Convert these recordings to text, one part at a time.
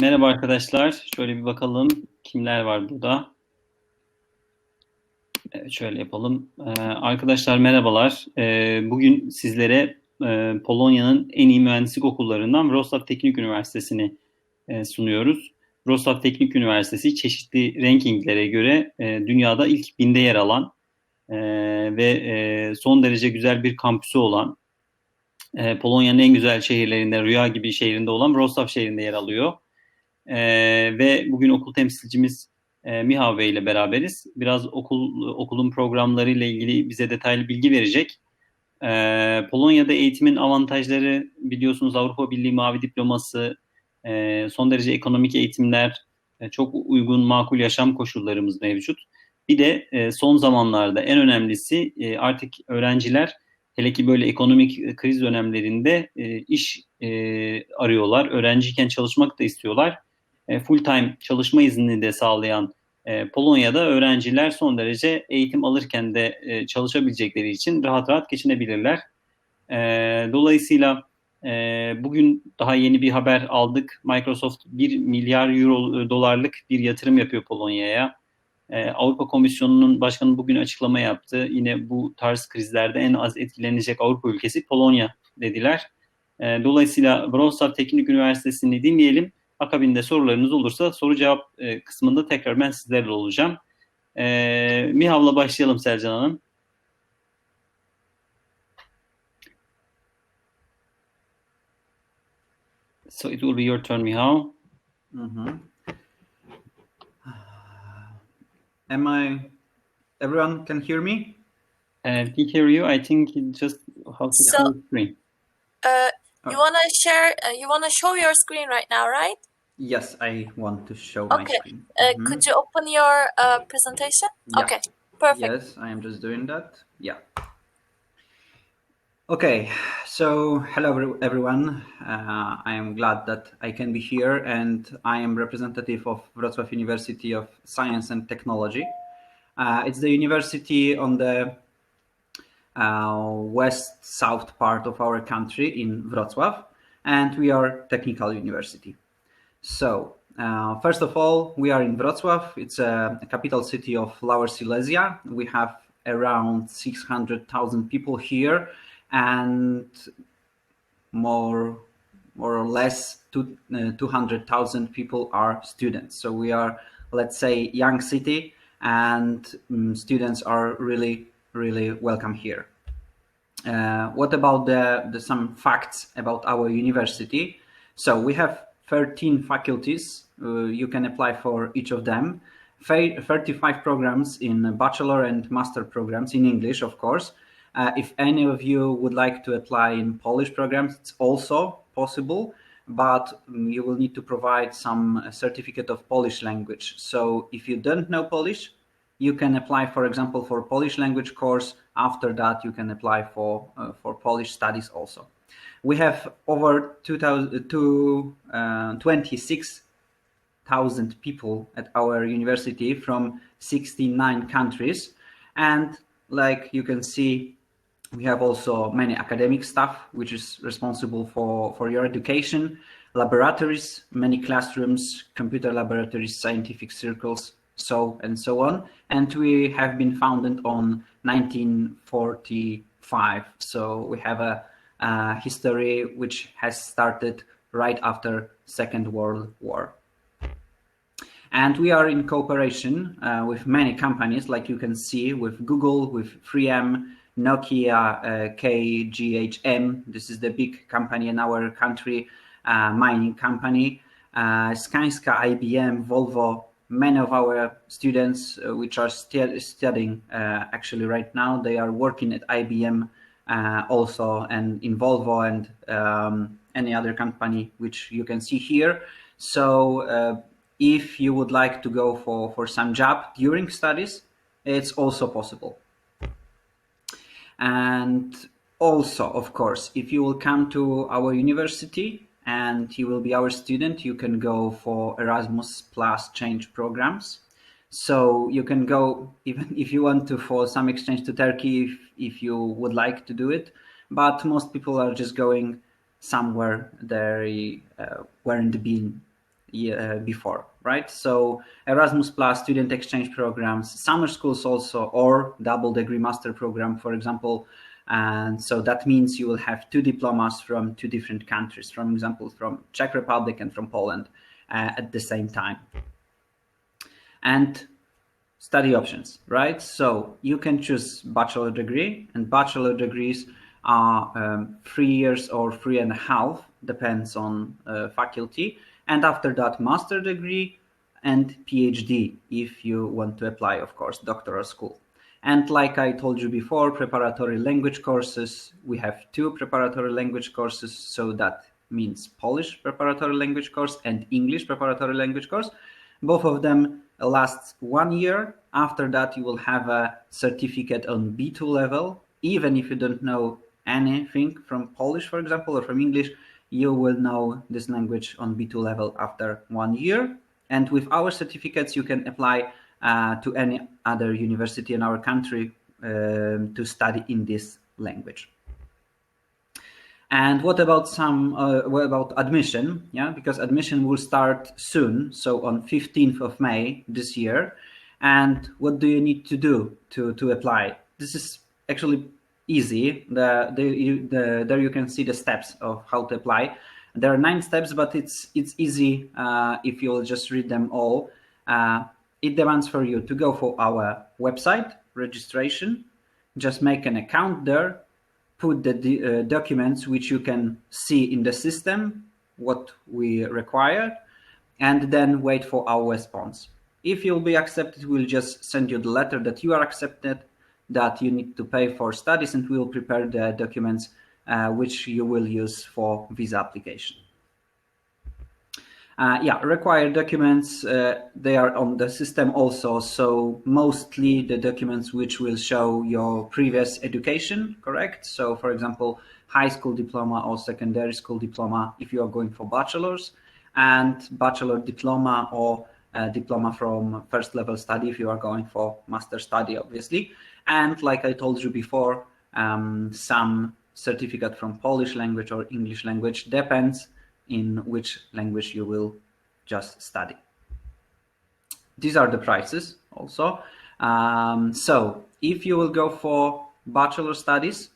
Merhaba arkadaşlar. Şöyle bir bakalım kimler var burada. Evet, şöyle yapalım. Arkadaşlar merhabalar. Bugün sizlere Polonya'nın en iyi mühendislik okullarından Wrocław Teknik Üniversitesi'ni sunuyoruz. Wrocław Teknik Üniversitesi çeşitli rankinglere göre dünyada ilk binde yer alan ve son derece güzel bir kampüsü olan, Polonya'nın en güzel şehirlerinden, rüya gibi şehrinde olan Wrocław şehrinde yer alıyor. Ve bugün okul temsilcimiz Mihav Bey ile beraberiz. Biraz okulun programlarıyla ilgili bize detaylı bilgi verecek. Polonya'da eğitimin avantajları biliyorsunuz Avrupa Birliği Mavi Diploması, son derece ekonomik eğitimler, çok uygun makul yaşam koşullarımız mevcut. Bir de son zamanlarda en önemlisi artık öğrenciler hele ki böyle ekonomik kriz dönemlerinde iş arıyorlar. Öğrenciyken çalışmak da istiyorlar. Full time çalışma izni de sağlayan Polonya'da öğrenciler son derece eğitim alırken de çalışabilecekleri için rahat rahat geçinebilirler. Dolayısıyla bugün daha yeni bir haber aldık. Microsoft 1 milyar dolarlık bir yatırım yapıyor Polonya'ya. Avrupa Komisyonu'nun başkanı bugün açıklama yaptı. Yine bu tarz krizlerde en az etkilenecek Avrupa ülkesi Polonya dediler. Dolayısıyla Wrocław Teknik Üniversitesi'ni dinleyelim. Akabinde sorularınız olursa soru cevap kısmında tekrar ben sizlerle olacağım. Mihav'la başlayalım Selcan Hanım. So it will be your turn, Mihav. Everyone can hear me? We hear you. I think just how to share the screen. You wanna show your screen right now, right? Yes, I want to show my screen. Could you open your presentation? Yeah. Okay, perfect. Yes, I am just doing that. Yeah. Okay, so hello everyone. I am glad that I can be here, and I am representative of Wrocław University of Science and Technology. It's the university on the west-south part of our country in Wrocław, and we are technical university. So, first of all, we are in Wrocław. It's a capital city of Lower Silesia. We have around 600,000 people here, and more or less 200,000 people are students. So we are, let's say, young city, and students are really welcome here. What about some facts about our university? So we have 13 faculties. You can apply for each of them. 35 programs in bachelor and master programs in English, of course. If any of you would like to apply in Polish programs, it's also possible, but you will need to provide some certificate of Polish language. So if you don't know Polish, you can apply, for example, for Polish language course. After that, you can apply for Polish studies also. We have over 26,000 people at our university from 69 countries. And like you can see, we have also many academic staff, which is responsible for your education, laboratories, many classrooms, computer laboratories, scientific circles, so on. And we have been founded on 1945. So we have a history which has started right after Second World War. And we are in cooperation with many companies, like you can see, with Google, with 3M, Nokia, KGHM. This is the big company in our country, mining company, Skanska, IBM, Volvo. Many of our students, which are studying actually right now, they are working at IBM also, and in Volvo, and any other company which you can see here. So if you would like to go for some job during studies, it's also possible. And also, of course, if you will come to our university and you will be our student, you can go for Erasmus plus change programs. So you can go, even if you want to, for some exchange to Turkey, if you would like to do it. But most people are just going somewhere they weren't been before, right? So Erasmus Plus, student exchange programs, summer schools also, or double degree master program, for example. And so that means you will have 2 diplomas from 2 different countries, for example, from Czech Republic and from Poland at the same time. And study options, right? So you can choose bachelor degree, and bachelor degrees are 3 years or 3.5, depends on faculty. And after that, master degree and PhD, if you want to apply, of course, doctoral school. And like I told you before, preparatory language courses, we have 2 preparatory language courses. So that means Polish preparatory language course and English preparatory language course. Both of them last 1 year. After that, you will have a certificate on B2 level. Even if you don't know anything from Polish, for example, or from English, you will know this language on B2 level after 1 year. And with our certificates, you can apply to any other university in our country to study in this language. And what about what about admission? Yeah, because admission will start soon, so on 15th of May this year. And what do you need to do to apply? This is actually easy. There you can see the steps of how to apply. There are 9 steps, but it's easy if you'll just read them all. It demands for you to go for our website registration, just make an account there, put the documents which you can see in the system, what we require, and then wait for our response. If you'll be accepted, we'll just send you the letter that you are accepted, that you need to pay for studies, and we will prepare the documents which you will use for visa application. Required documents, they are on the system also. So mostly the documents which will show your previous education, correct? So for example, high school diploma or secondary school diploma if you are going for bachelor's, and bachelor diploma or diploma from first level study if you are going for master study, obviously. And like I told you before, some certificate from Polish language or English language, depends in which language you will just study. These are the prices also. So if you will go for bachelor studies,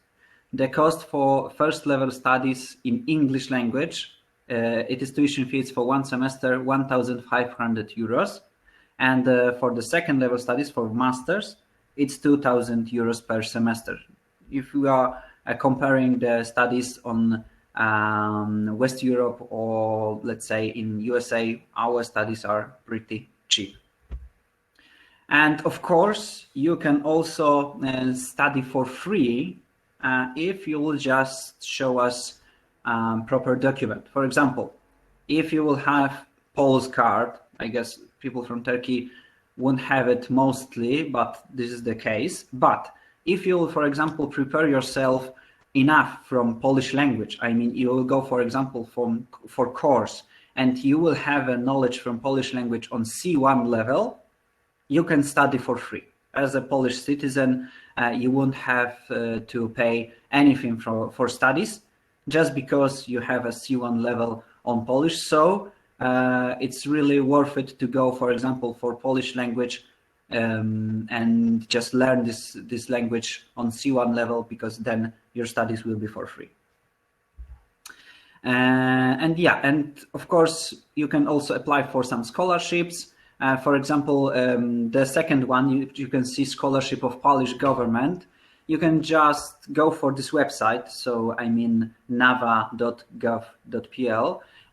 the cost for first level studies in English language, it is tuition fees for 1 semester, 1,500 euros. And for the second level studies for masters, it's 2,000 euros per semester. If we are comparing the studies on West Europe or let's say in USA, our studies are pretty cheap. And of course, you can also study for free if you will just show us proper document. For example, if you will have Pol's card, I guess people from Turkey won't have it mostly, but this is the case. But if you will, for example, prepare yourself enough from Polish language, I mean, you will go, for example, for course, and you will have a knowledge from Polish language on C1 level, you can study for free. As a Polish citizen, you won't have to pay anything for studies just because you have a C1 level on Polish. So it's really worth it to go, for example, for Polish language and just learn this language on C1 level, because then your studies will be for free. And of course, you can also apply for some scholarships. For example, the second one, you can see scholarship of Polish government. You can just go for this website, so I mean nawa.gov.pl,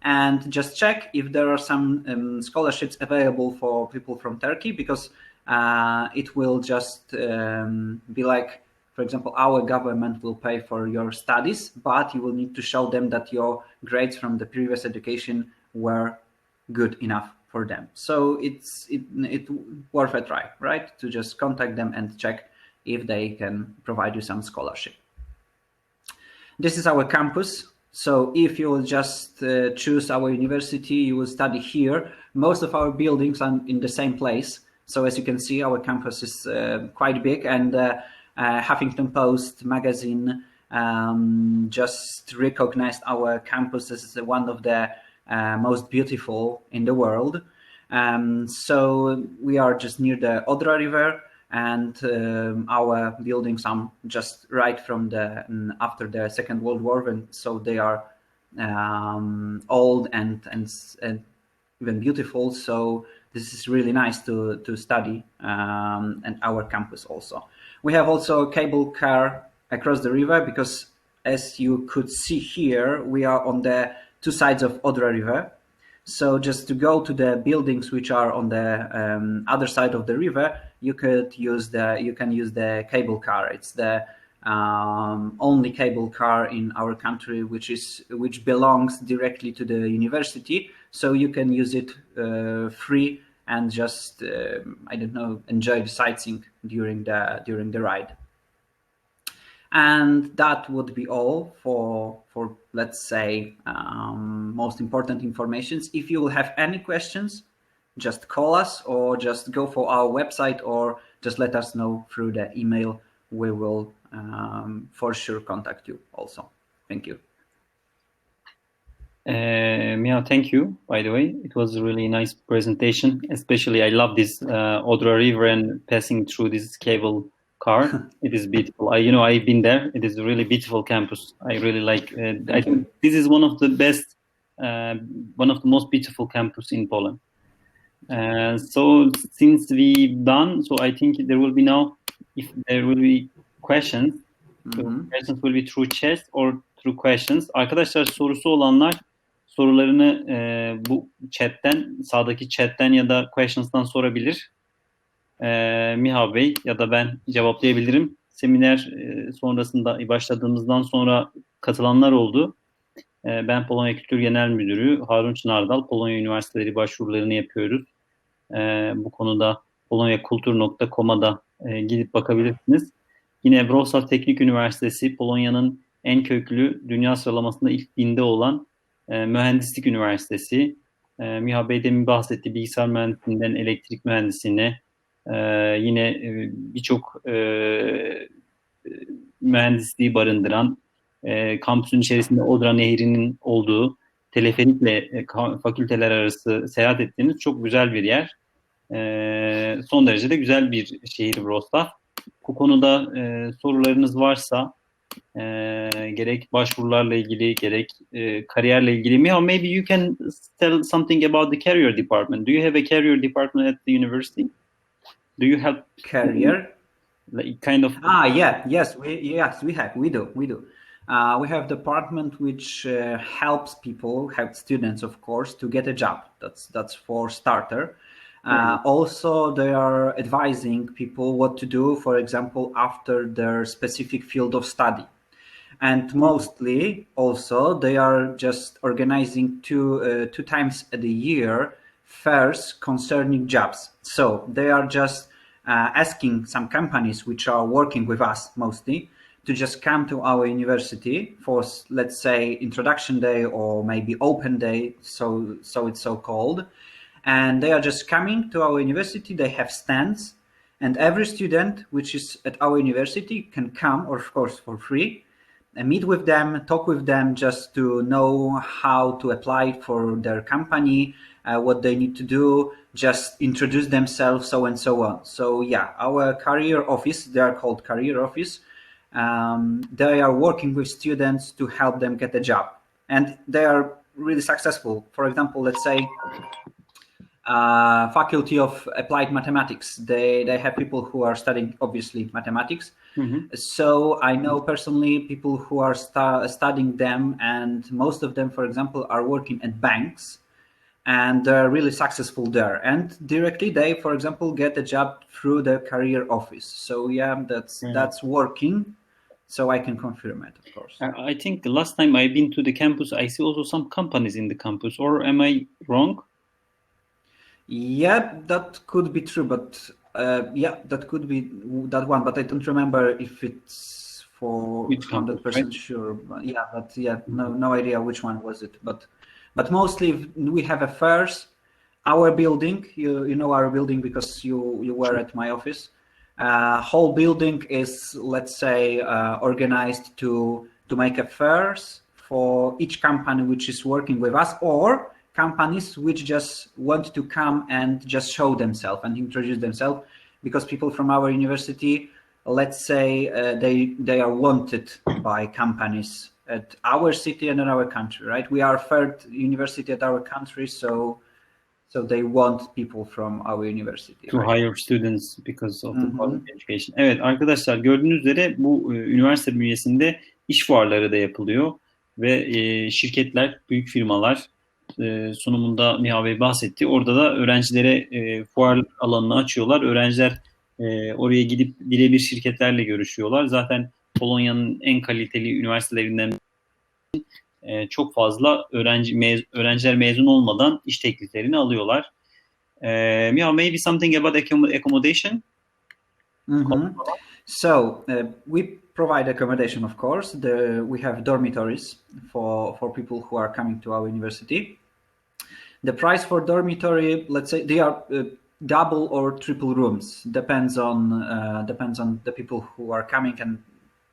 and just check if there are some scholarships available for people from Turkey, because it will just be like, for example, our government will pay for your studies, but you will need to show them that your grades from the previous education were good enough for them. So it's worth a try, right? To just contact them and check if they can provide you some scholarship. This is our campus. So if you will just choose our university, you will study here. Most of our buildings are in the same place. So as you can see, our campus is quite big, and Huffington Post magazine just recognized our campus as one of the most beautiful in the world. So we are just near the Odra River, and our buildings are just right from after the Second World War, and so they are old and even beautiful. So this is really nice to study, and our campus also. We have also a cable car across the river, because as you could see here, we are on the two sides of Odra River. So just to go to the buildings which are on the other side of the river, you can use the cable car. It's the only cable car in our country which belongs directly to the university. So you can use it free and just enjoy the sightseeing during the ride. And that would be all for let's say most important informations. If you will have any questions, just call us or just go for our website or just let us know through the email. We will for sure contact you also. Thank you. Miha, thank you, by the way. It was a really nice presentation. Especially, I love this Odra River and passing through this cable car. It is beautiful. I've been there. It is a really beautiful campus. I really like. I think this is one of the best, one of the most beautiful campus in Poland. So since we've done, so I think there will be now, if there will be questions, questions will be through chat or through questions. Arkadaşlar, sorusu olanlar sorularını bu chatten, sağdaki chatten ya da questions'tan sorabilir. Miha Bey ya da ben cevaplayabilirim. Seminer sonrasında başladığımızdan sonra katılanlar oldu. Ben Polonya Kültür Genel Müdürü Harun Çınardal. Polonya Üniversiteleri başvurularını yapıyoruz. Bu konuda polonyakultur.com'a da gidip bakabilirsiniz. Yine Wrocław Teknik Üniversitesi Polonya'nın en köklü, dünya sıralamasında ilk binde olan Mühendislik Üniversitesi. Miha Bey demin bahsetti, bilgisayar mühendisliğinden elektrik mühendisliğine, yine birçok mühendisliği barındıran, kampüsün içerisinde Odra Nehri'nin olduğu, teleferikle fakülteler arası seyahat ettiğiniz çok güzel bir yer. Son derece de güzel bir şehir Wrocław. Bu konuda sorularınız varsa gerek başvurularla ilgili gerek kariyerle ilgili. Miha, maybe you can tell something about the career department. Do you have a career department at the university? Do you have career? Like kind of. We do. We have department which helps students, of course, to get a job. That's for starter. Also, they are advising people what to do, for example, after their specific field of study. And mostly, also, they are just organizing two times a year fairs concerning jobs. So they are just asking some companies which are working with us mostly to just come to our university for, let's say, introduction day or maybe open day, so it's so called. And they are just coming to our university. They have stands, and every student which is at our university can come, or of course for free, and meet with them, talk with them, just to know how to apply for their company, what they need to do, just introduce themselves, so and so on. So yeah, our career office, they are called career office. They are working with students to help them get a job, and they are really successful. For example, let's say Faculty of Applied Mathematics. They have people who are studying, obviously, mathematics. So I know personally people who are studying them, and most of them, for example, are working at banks, and they're really successful there. And directly they, for example, get a job through the career office. So yeah, that's working. So I can confirm it, of course. I think the last time I've been to the campus, I see also some companies in the campus, or am I wrong? Yeah, that could be true, but that could be that one, but I don't remember if it's for 100% sure. But no idea which one was it. But mostly we have a fairs. Our building, you know our building because you were at my office. Whole building is, let's say, organized to make a fairs for each company which is working with us, or companies which just want to come and just show themselves and introduce themselves, because people from our university, let's say, they are wanted by companies at our city and in our country, right? We are third university at our country, so they want people from our university. To hire students because of the quality education. Evet arkadaşlar, gördüğünüz üzere bu üniversite bünyesinde iş fuarları da yapılıyor ve şirketler, büyük firmalar sunumunda Miha Bey bahsetti. Orada da öğrencilere fuar alanını açıyorlar. Öğrenciler oraya gidip birebir şirketlerle görüşüyorlar. Zaten Polonya'nın en kaliteli üniversitelerinden çok fazla öğrenciler mezun olmadan iş tekliflerini alıyorlar. Miha, maybe something about accommodation? So we provide accommodation, of course. We have dormitories for people who are coming to our university. The price for dormitory, let's say, they are double or triple rooms. Depends on the people who are coming and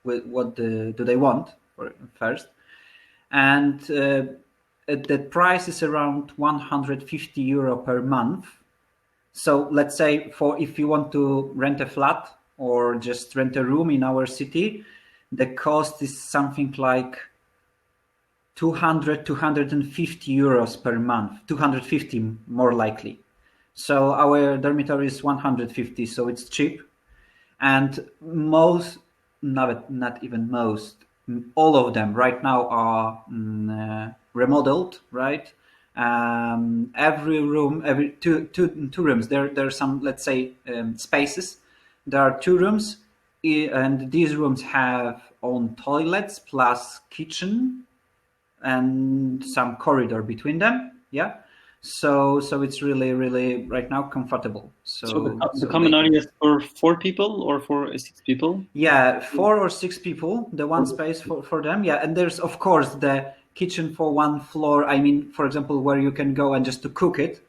what do they want first. And the price is around 150 euro per month. So let's say if you want to rent a flat or just rent a room in our city, the cost is something like 250 euros per month, 250 more likely. So our dormitory is 150, so it's cheap. And not even most, all of them right now are remodeled, right? Every room, every two rooms, there are some, let's say, spaces. There are 2 rooms, and these rooms have own toilets plus kitchen and some corridor between them. Yeah. So it's really right now comfortable. So the common area is for 4 people or for 6 people? Yeah, 4 or 6 people, the one space for them. Yeah, and there's of course the kitchen for 1 floor. I mean, for example, where you can go and just to cook it.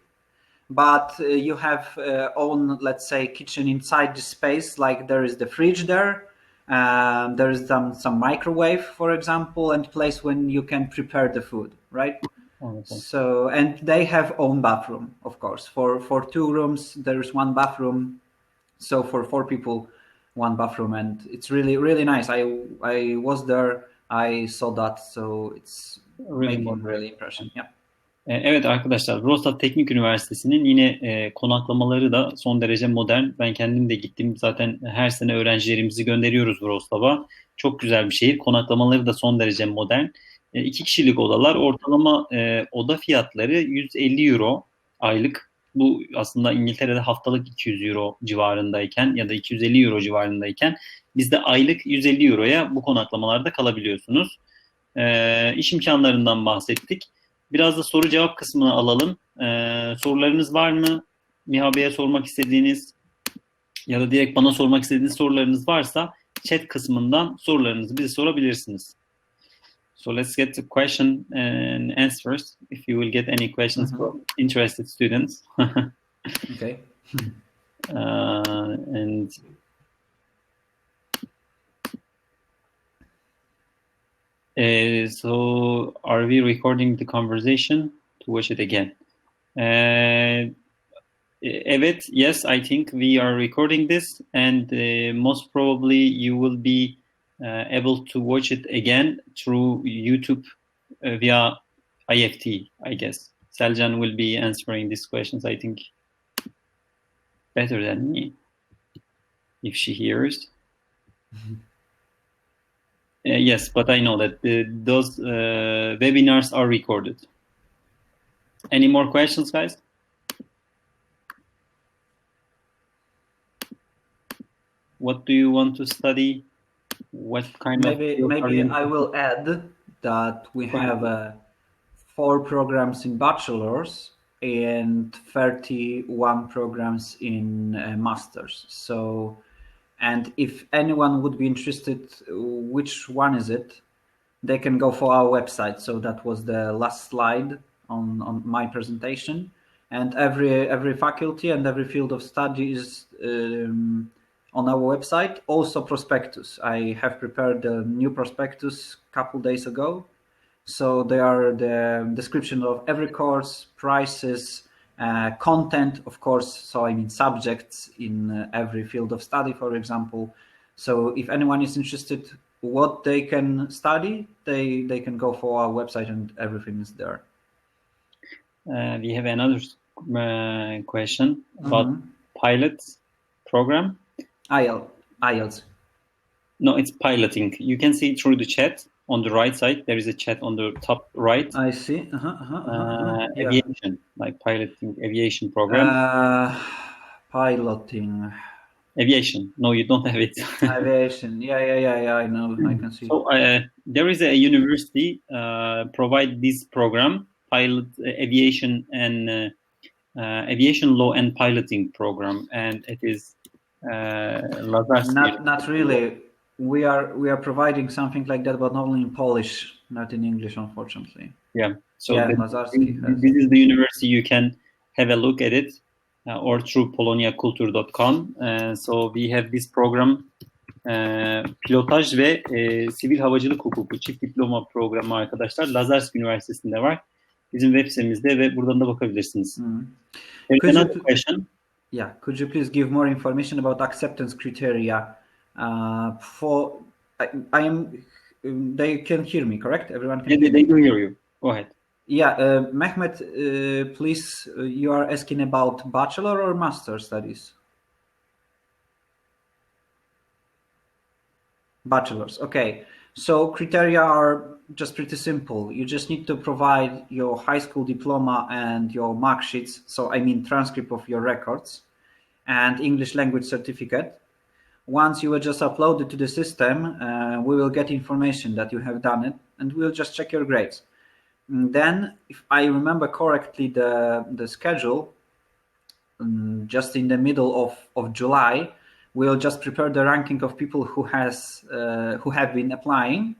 But you have own, let's say, kitchen inside the space. Like there is the fridge there. There is some microwave, for example, and place when you can prepare the food, right? Okay. So, and they have own bathroom, of course. For 2 rooms, there is 1 bathroom. So for 4 people, 1 bathroom, and it's really nice. I was there, I saw that, so it's really impression. Yeah. Evet arkadaşlar, Wroclaw Teknik Üniversitesi'nin yine konaklamaları da son derece modern. Ben kendim de gittim. Zaten her sene öğrencilerimizi gönderiyoruz Wrocław'a. Çok güzel bir şehir. Konaklamaları da son derece modern. 2 kişilik odalar. Ortalama oda fiyatları 150 euro aylık. Bu aslında İngiltere'de haftalık 200 euro civarındayken ya da 250 euro civarındayken bizde aylık 150 euroya bu konaklamalarda kalabiliyorsunuz. İş imkanlarından bahsettik. Biraz da soru cevap kısmını alalım. Sorularınız var mı? Miha Bey'e sormak istediğiniz ya da direkt bana sormak istediğiniz sorularınız varsa chat kısmından sorularınızı bize sorabilirsiniz. So let's get to question and answers. If you will get any questions from interested students. Okay. And so are we recording the conversation to watch it again? Evet, yes, I think we are recording this, and most probably you will be able to watch it again through YouTube via IEFT, I guess. Selcan will be answering these questions, I think, better than me, if she hears. Yes, but I know that those webinars are recorded. Any more questions, guys? What do you want to study? What kind maybe I will add that we have 4 programs in bachelor's and 31 programs in master's. So, and if anyone would be interested, which one is it? They can go for our website. So that was the last slide on my presentation. And every faculty and every field of study is on our website. Also prospectus. I have prepared a new prospectus a couple days ago, So they are the description of every course, prices, content, of course. So I mean subjects in every field of study, for example. So if anyone is interested what they can study, they can go for our website and everything is there. We have another question about pilot program. IELTS. No, it's piloting. You can see through the chat on the right side. There is a chat on the top right. I see. Aviation, like piloting aviation program. Piloting. Aviation. No, you don't have it. Aviation. Yeah. I know. I can see. So there is a university provide this program, pilot aviation and aviation law and piloting program, and it is not really. We are providing something like that, but only in Polish, not in English, unfortunately. Yeah. So this is the university. You can have a look at it. Or through polonyaculture.com. So we have this program, pilotaj ve sivil havacılık hukuku çift diploma programı arkadaşlar. Lazarsk Üniversitesi'nde var. Bizim web sitemizde ve buradan da bakabilirsiniz. Another question. Yeah, could you please give more information about acceptance criteria? They can hear me, correct? Everyone can hear me? They do hear you. Go ahead. Yeah, Mehmet, please, you are asking about bachelor or master studies? Bachelor's, okay. So criteria are just pretty simple. You just need to provide your high school diploma and your mark sheets. So I mean transcript of your records and English language certificate. Once you will just upload it to the system, we will get information that you have done it and we'll just check your grades. Then, if I remember correctly, the schedule, just in the middle of July, we'll just prepare the ranking of people who have been applying,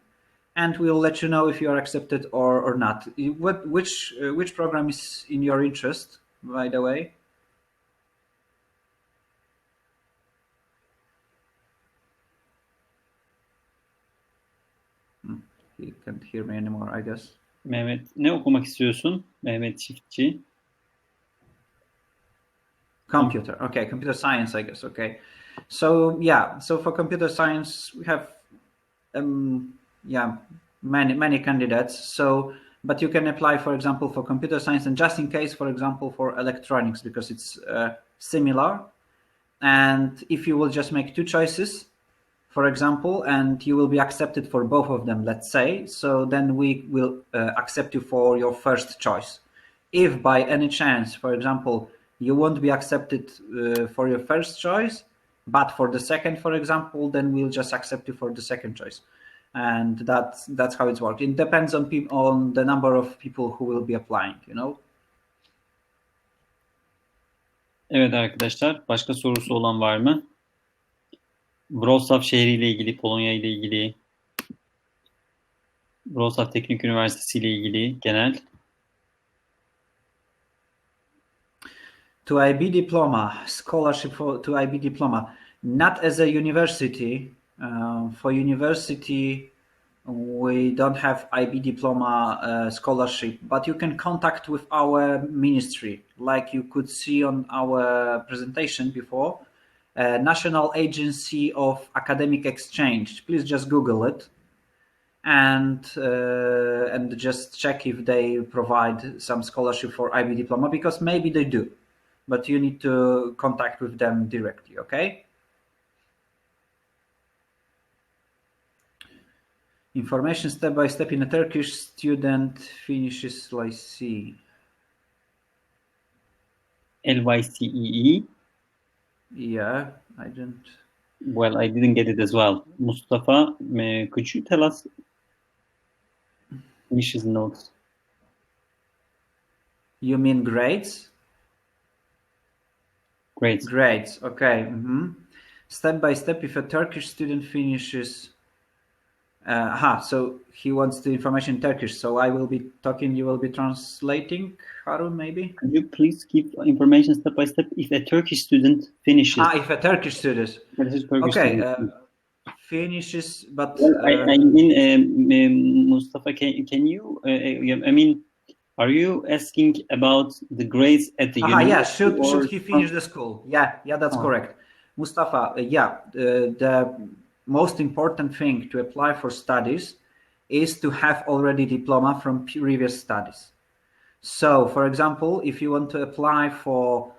and we'll let you know if you are accepted or not. Which program is in your interest, by the way? He can't hear me anymore, I guess. Mehmet, ne okumak istiyorsun? Mehmet Çiftçi. Computer. Okay, computer science, I guess. Okay. So yeah, so for computer science, we have many candidates. So, but you can apply, for example, for computer science, and just in case, for example, for electronics, because it's similar. And if you will just make two choices, for example, and you will be accepted for both of them, let's say, so then we will accept you for your first choice. If by any chance, for example, you won't be accepted for your first choice, but for the second, for example, then we'll just accept you for the second choice. And that's how it's worked. It depends on the number of people who will be applying, you know. Evet arkadaşlar, başka sorusu olan var mı? Wrocław şehriyle ilgili, Polonya ile ilgili, Wrocław Teknik Üniversitesi ile ilgili genel. To IB diploma, scholarship to IB diploma, not as a university. For university, we don't have IB diploma scholarship, but you can contact with our ministry, like you could see on our presentation before. National Agency of Academic Exchange. Please just Google it and just check if they provide some scholarship for IB diploma, because maybe they do, but you need to contact with them directly, okay? Information step by step in a Turkish student finishes lycée. LYCEE. Yeah, I didn't. Well, I didn't get it as well. Mustafa, could you tell us finishes notes? You mean grades? Grades. Grades, okay. Step by step, if a Turkish student finishes... so he wants the information in Turkish, so I will be talking, you will be translating, Harun, maybe? Could you please give information step by step if a Turkish student finishes? If a Turkish student. Turkish okay, student. finishes, but I mean, Mustafa, can you? I mean, are you asking about the grades at the university? yeah, should he finish the school? Yeah, that's correct. Mustafa, the most important thing to apply for studies is to have already diploma from previous studies. So, for example, if you want to apply for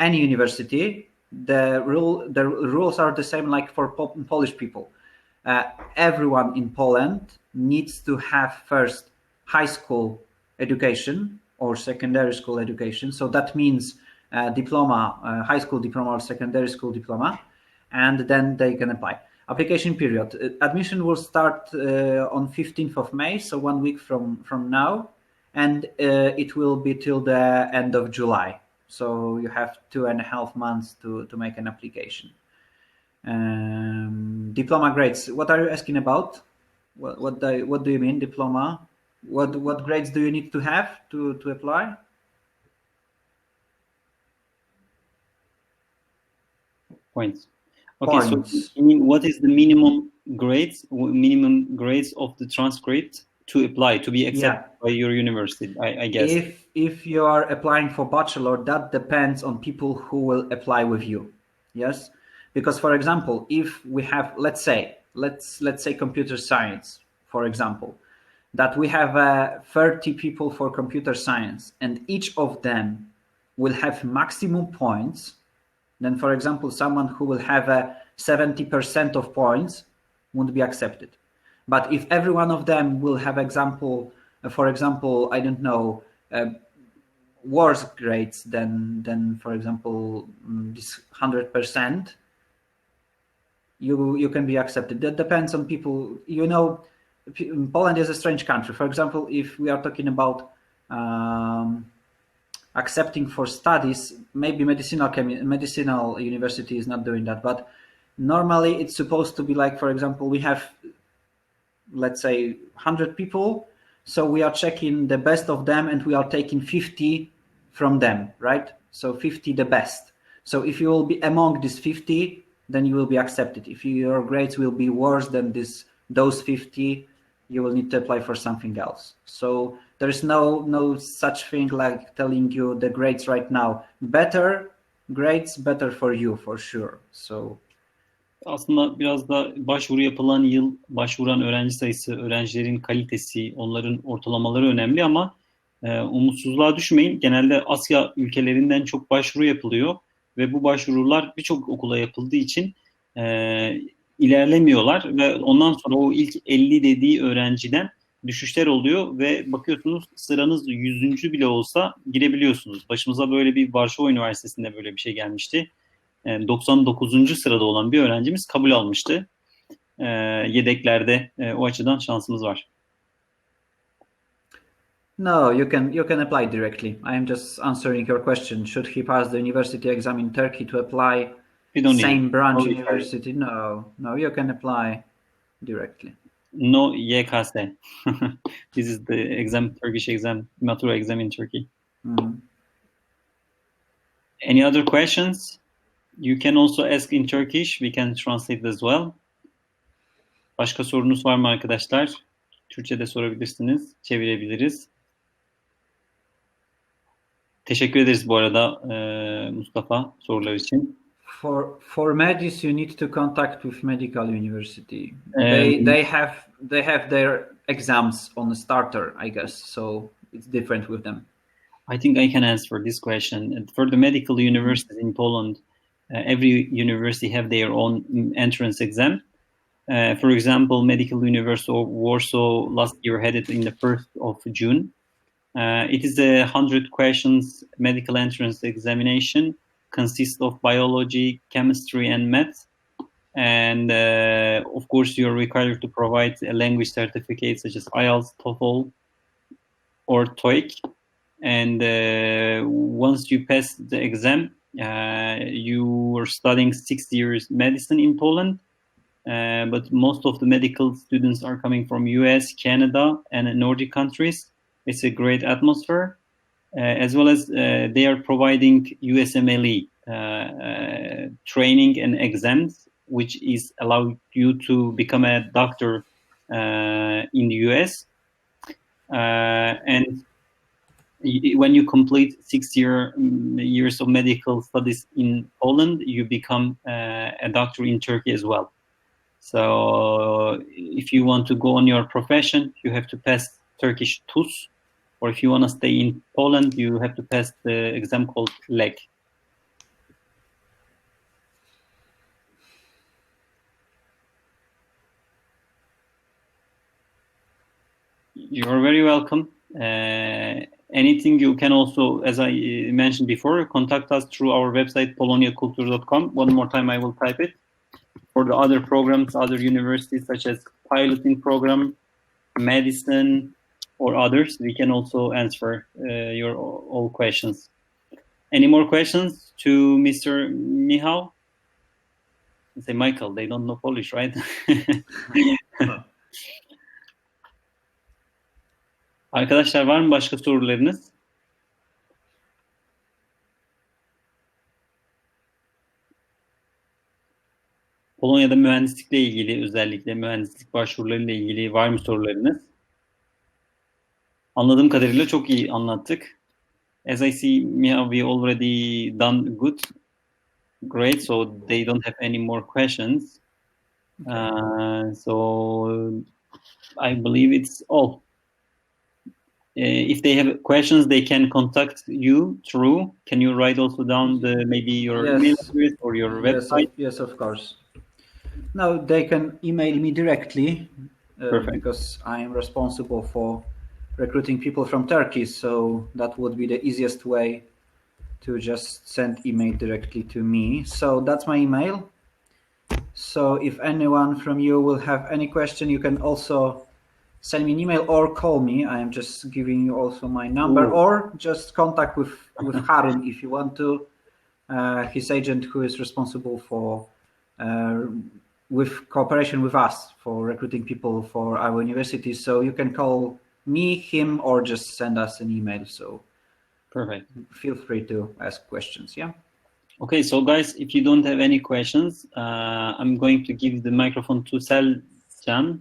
any university, the rules are the same like for Polish people. Everyone in Poland needs to have first high school education or secondary school education. So that means diploma, high school diploma or secondary school diploma, and then they can apply. Application period. Admission will start on 15th of May, so 1 week from now, and it will be till the end of July. So you have 2.5 months to make an application. Diploma grades. What are you asking about? What do you mean diploma? What grades do you need to have to apply? Points. Okay, Points. so I mean, what is the minimum grades of the transcript to apply to be accepted by your university? I guess. If you are applying for bachelor, that depends on people who will apply with you. Yes, because for example, if we have, let's say computer science, for example, that we have 30 people for computer science, and each of them will have maximum points. Then, for example, someone who will have 70% of points won't be accepted. But if every one of them will have for example, I don't know, worse grades than for example, this 100%, you can be accepted. That depends on people. You know, Poland is a strange country. For example, if we are talking about accepting for studies, maybe medicinal university is not doing that, but normally it's supposed to be like, for example, we have, let's say, 100 people, so we are checking the best of them and we are taking 50 from them, right? So 50 the best. So if you will be among these 50, then you will be accepted. If your grades will be worse than those 50, you will need to apply for something else. So there is no such thing like telling you the grades right now. Better grades, better for you, for sure. So Aslında biraz da başvuru yapılan yıl, başvuran öğrenci sayısı, öğrencilerin kalitesi, onların ortalamaları önemli ama umutsuzluğa düşmeyin. Genelde Asya ülkelerinden çok başvuru yapılıyor ve bu başvurular birçok okula yapıldığı için ilerlemiyorlar ve ondan sonra o ilk 50 dediği öğrenciden düşüşler oluyor ve bakıyorsunuz sıranız 100. bile olsa girebiliyorsunuz. Başımıza böyle bir Varşova Üniversitesi'nde böyle bir şey gelmişti. 99. sırada olan bir öğrencimiz kabul almıştı. Yedeklerde o açıdan şansımız var. No, you can apply directly. I am just answering your question. Should he pass the university exam in Turkey to apply same branch university? No, you can apply directly. No YKS. This is the exam, Turkish exam, matura exam in Turkey. Mm-hmm. Any other questions? You can also ask in Turkish. We can translate as well. Başka sorunuz var mı arkadaşlar? Türkçe'de sorabilirsiniz. Çevirebiliriz. Teşekkür ederiz bu arada Mustafa sorular için. For medis, you need to contact with medical university. They have their exams on the starter, I guess. So it's different with them. I think I can answer this question. For the medical universities in Poland, every university have their own entrance exam. For example, Medical University of Warsaw last year had it in the 1st of June. It is a 100 questions medical entrance examination, consists of biology, chemistry, and math. And of course, you're required to provide a language certificate such as IELTS, TOEFL, or TOEIC. And once you pass the exam, you are studying 6 years medicine in Poland. But most of the medical students are coming from US, Canada, and Nordic countries. It's a great atmosphere, as well as they are providing USMLE training and exams which is allow you to become a doctor in the US. And when you complete 6 years of medical studies in Poland, you become a doctor in Turkey as well. So if you want to go on your profession, you have to pass Turkish TUS, or if you want to stay in Poland, you have to pass the exam called LEK. You're very welcome. Anything you can also, as I mentioned before, contact us through our website, polonyaculture.com. One more time, I will type it. For the other programs, other universities such as piloting program, medicine, or others, we can also answer your all questions. Any more questions to Mr. Michał? I say Michael, they don't know Polish, right? Arkadaşlar var mı başka sorularınız? Polonya'da mühendislikle ilgili, özellikle mühendislik başvurularıyla ilgili var mı sorularınız? Anladığım kadarıyla çok iyi anlattık. As I see, we already done good. Great, so they don't have any more questions. So I believe it's all. If they have questions, they can contact you through. Can you write also down maybe your email address or your website? Yes, of course. No, they can email me directly because I am responsible for recruiting people from Turkey. So that would be the easiest way to just send email directly to me. So that's my email. So if anyone from you will have any question, you can also send me an email or call me. I am just giving you also my number. Or just contact with Harun if you want to, his agent who is responsible for with cooperation with us for recruiting people for our university. So you can call me, him, or just send us an email. So perfect. Feel free to ask questions. Yeah. Okay, so guys, if you don't have any questions, I'm going to give the microphone to Selcan.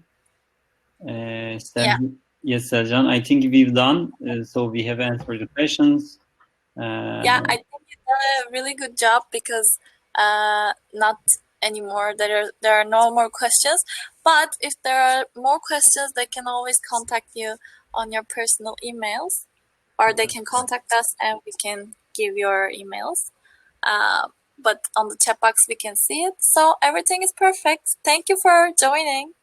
Yes, Selcan, I think we've done. So we have answered the questions. Yeah, I think you've done a really good job because not anymore. There are no more questions. But if there are more questions, they can always contact you on your personal emails, or they can contact us and we can give your emails. But on the chat box, we can see it. So everything is perfect. Thank you for joining.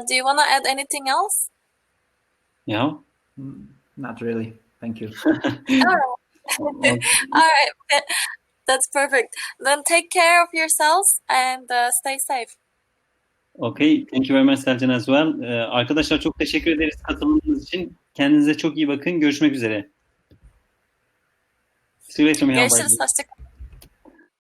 Do you want to add anything else? Yeah. Not really. Thank you. All right. That's perfect. Then take care of yourselves and stay safe. Okay. Thank you very much, Selcan, as well. Arkadaşlar çok teşekkür ederiz katılımınız için. Kendinize çok iyi bakın. Görüşmek üzere. See you later, Michał. Görüşürüz. Hoşçakalın.